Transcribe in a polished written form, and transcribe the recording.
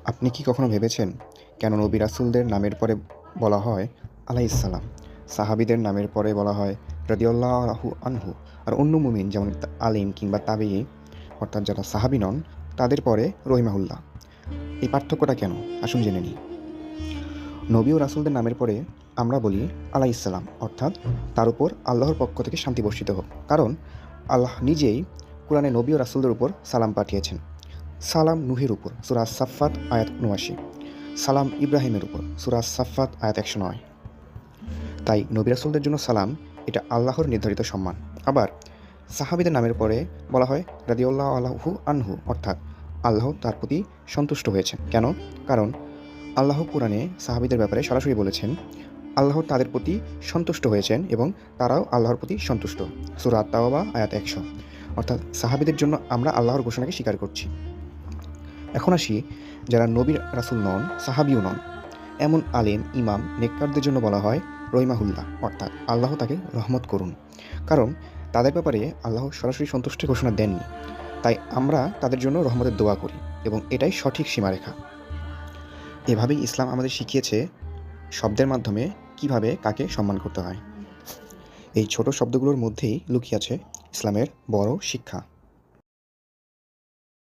আপনি কি কখনো ভেবেছেন কেন নবী রাসূলদের নামের পরে বলা হয় আলাইহিসসালাম, সাহাবীদের নামের পরে বলা হয় রাদিয়াল্লাহু আনহু, আর অন্য মুমিন যেমন আলিম কিংবা তাবেয়ী অর্থাৎ যারা সাহাবী নন তাদের পরে রহিমাহুল্লাহ? এই পার্থক্যটা কেন? আসুন জেনে নিই। নবী ও রাসূলদের নামের পরে আমরা বলি আলাইহিসসালাম, অর্থাৎ তার উপর আল্লাহর পক্ষ থেকে শান্তি বর্ষিত হোক, কারণ আল্লাহ নিজেই কোরআনে নবী ও রাসূলদের উপর সালাম পাঠিয়েছেন। সালাম নূহের উপর, সূরা সাফফাত আয়াত ৭৯। সালাম ইব্রাহিমের উপর, সূরা সাফফাত আয়াত ১০৯। তাই নবী রাসূলদের জন্য সালাম এটা আল্লাহর নির্ধারিত সম্মান। আবার সাহাবীদের নামের পরে বলা হয় রাদিয়াল্লাহু আনহু, অর্থাৎ আল্লাহ তার প্রতি সন্তুষ্ট হয়েছেন। কেন? কারণ আল্লাহ কোরআনে সাহাবীদের ব্যাপারে সরাসরি বলেছেন আল্লাহ তাদের প্রতি সন্তুষ্ট হয়েছেন এবং তারাও আল্লাহর প্রতি সন্তুষ্ট। সূরা আত-তাওবা আয়াত ১০০। অর্থাৎ সাহাবীদের জন্য আমরা আল্লাহর ঘোষণাকে স্বীকার করছি। এখন আসি যারা নবী রাসূল নন, সাহাবীও নন, এমন আলেম, ইমাম, নেককারদের জন্য বলা হয় রহিমাহুল্লাহ, অর্থাৎ আল্লাহ তাকে রহমত করুন। কারণ তাদের ব্যাপারে আল্লাহ সরাসরি সন্তুষ্টির ঘোষণা দেননি, তাই আমরা তাদের জন্য রহমতের দোয়া করি এবং এটাই সঠিক সীমারেখা। এভাবেই ইসলাম আমাদের শিখিয়েছে শব্দের মাধ্যমে কিভাবে কাকে সম্মান করতে হয়। এই ছোট শব্দগুলোর মধ্যেই লুকিয়ে আছে ইসলামের বড় শিক্ষা।